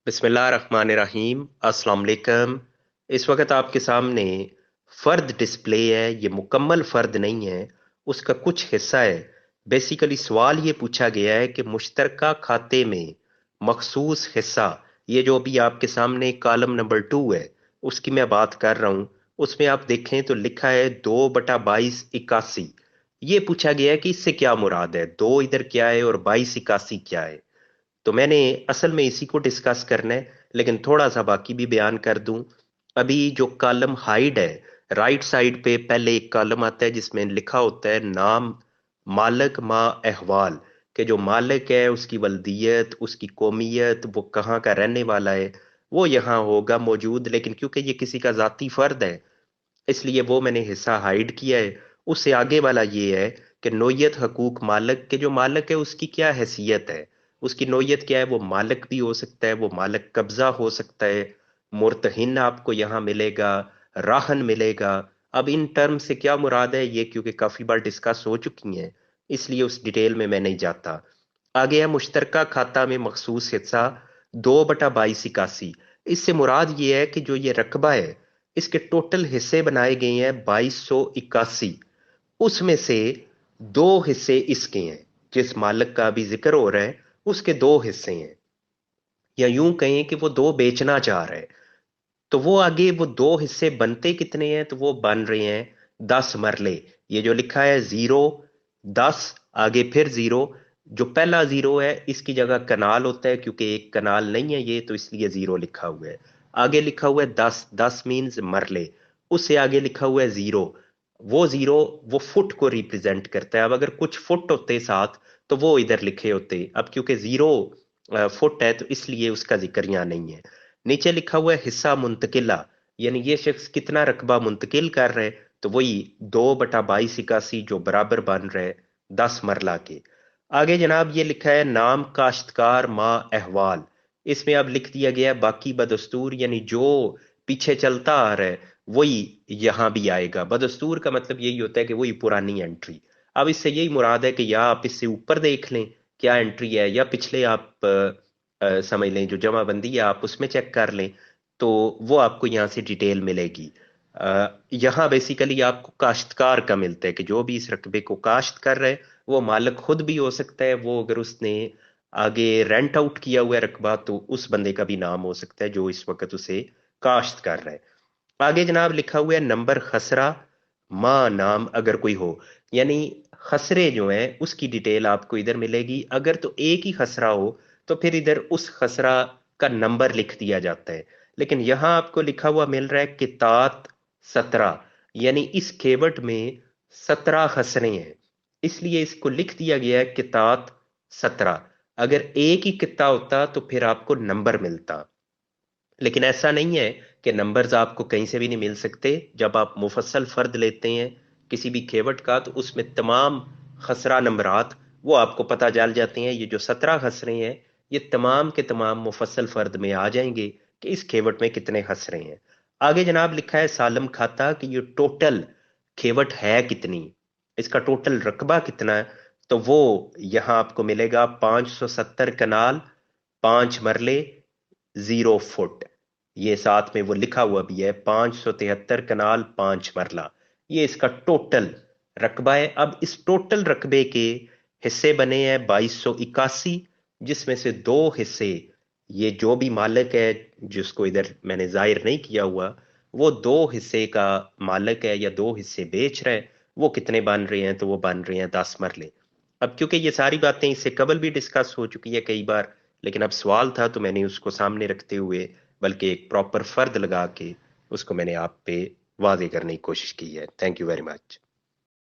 बिस्मिल्लाहिर्रहमानिर्रहीम। अस्सलाम वालेकुम। इस वक्त आपके सामने फ़र्द डिस्प्ले है। ये मुकम्मल फ़र्द नहीं है, उसका कुछ हिस्सा है। बेसिकली सवाल ये पूछा गया है कि मुश्तरका खाते में मखसूस हिस्सा, ये जो अभी आपके सामने कॉलम नंबर 2 है उसकी मैं बात कर रहा हूँ। उसमें आप देखें तो लिखा है 2/2281। ये पूछा गया है कि इससे क्या मुराद है, दो इधर क्या है और 2281 क्या है। तो मैंने असल में इसी को डिस्कस करना है, लेकिन थोड़ा सा बाकी भी बयान कर दूं। अभी जो कॉलम हाइड है, राइट साइड पे पहले एक कॉलम आता है जिसमें लिखा होता है नाम मालिक मा अहवाल, के जो मालिक है उसकी वल्दियत, उसकी कौमियत, वो कहाँ का रहने वाला है, वो यहाँ होगा मौजूद। लेकिन क्योंकि ये किसी का जाती फर्द है, इसलिए वो मैंने हिस्सा हाइड किया है। उससे आगे वाला ये है कि नोयत हकूक मालिक, के जो मालिक है उसकी क्या हैसियत है, उसकी नोयत क्या है। वो मालिक भी हो सकता है, वो मालिक कब्जा हो सकता है। मुर्तहिन आपको यहाँ मिलेगा, राहन मिलेगा। अब इन टर्म से क्या मुराद है ये क्योंकि काफी बार डिस्कस हो चुकी हैं, इसलिए उस डिटेल में मैं नहीं जाता। आगे है मुश्तरका खाता में मखसूस हिस्सा 2/2281। इससे मुराद ये है कि जो ये रकबा है इसके टोटल हिस्से बनाए गए हैं 2281। उसमें से दो हिस्से इसके हैं, जिस मालिक का अभी जिक्र हो रहा है उसके दो हिस्से हैं। या यूं कहें कि वो दो बेचना चाह रहा है। तो वो आगे वो दो हिस्से बनते कितने हैं, तो वो बन रहे हैं 10 मरले। ये जो लिखा है 0, 10, आगे फिर 0। जो पहला 0 है इसकी जगह कनाल होता है, क्योंकि एक कनाल नहीं है ये, तो इसलिए 0 लिखा हुआ है। आगे लिखा हुआ है 10, 10 मीन्स मरले। उससे आगे लिखा हुआ है 0। वो 0 वो फुट को रिप्रेजेंट करता है। अब अगर कुछ फुट होते साथ तो वो इधर लिखे होते। अब क्योंकि 0 फुट है तो इसलिए उसका जिक्र यहाँ नहीं है। नीचे लिखा हुआ है हिस्सा मुंतकिला, यानी ये शख्स कितना रकबा मुंतकिल कर रहे हैं, तो वही 2/2281 जो बराबर बन रहे 10 मरला के। आगे जनाब ये लिखा है नाम काश्तकार मा अहवाल। इसमें अब लिख दिया गया है बाकी बदस्तूर, यानी जो पीछे चलता आ रहा है वही यहाँ भी आएगा। बदस्तूर का मतलब यही होता है कि वही पुरानी एंट्री। अब इससे यही मुराद है कि या आप इससे ऊपर देख लें क्या एंट्री है, या पिछले आप समझ लें जो जमाबंदी है आप उसमें चेक कर लें, तो वो आपको यहाँ से डिटेल मिलेगी। यहाँ बेसिकली आपको काश्तकार का मिलता है कि जो भी इस रकबे को काश्त कर रहे हैं वो मालिक खुद भी हो सकता है। वो अगर उसने आगे रेंट आउट किया हुआ है रकबा तो उस बंदे का भी नाम हो सकता है जो इस वक्त उसे काश्त कर रहा है। आगे जनाब लिखा हुआ है नंबर खसरा माँ नाम अगर कोई हो, यानी खसरे जो है उसकी डिटेल आपको इधर मिलेगी। अगर तो एक ही खसरा हो तो फिर इधर उस खसरा का नंबर लिख दिया जाता है। लेकिन यहाँ आपको लिखा हुआ मिल रहा है कितात 17, यानी इस केवट में 17 खसरे हैं, इसलिए इसको लिख दिया गया है कितात 17। अगर एक ही किता होता तो फिर आपको नंबर मिलता, लेकिन ऐसा नहीं है कि नंबर्स आपको कहीं से भी नहीं मिल सकते। जब आप मुफस्सल फर्द लेते हैं किसी भी खेवट का तो उसमें तमाम खसरा नंबरात वो आपको पता चल जाते हैं। ये जो 17 खसरे हैं ये तमाम के तमाम मुफस्सल फर्द में आ जाएंगे कि इस खेवट में कितने खसरे हैं। आगे जनाब लिखा है सालम खाता कि ये टोटल खेवट है कितनी, इसका टोटल रकबा कितना है। तो वो यहाँ आपको मिलेगा 570 कनाल, 5 मरले, 0 फुट। ये साथ में वो लिखा हुआ भी है 573 कनाल, 5 मरला। ये इसका टोटल रकबा है। अब इस टोटल रकबे के हिस्से बने हैं 2281, जिसमें से दो हिस्से ये जो भी मालिक है जिसको इधर मैंने जाहिर नहीं किया हुआ, वो दो हिस्से का मालिक है या दो हिस्से बेच रहे हैं। वो कितने बन रहे हैं, तो वो बन रहे हैं 10 मरले। अब क्योंकि ये सारी बातें इससे कबल भी डिस्कस हो चुकी है कई बार, लेकिन अब सवाल था तो मैंने उसको सामने रखते हुए बल्कि एक प्रॉपर फर्द लगा के उसको मैंने आप पे वाजे करने की कोशिश की है। Thank you very much.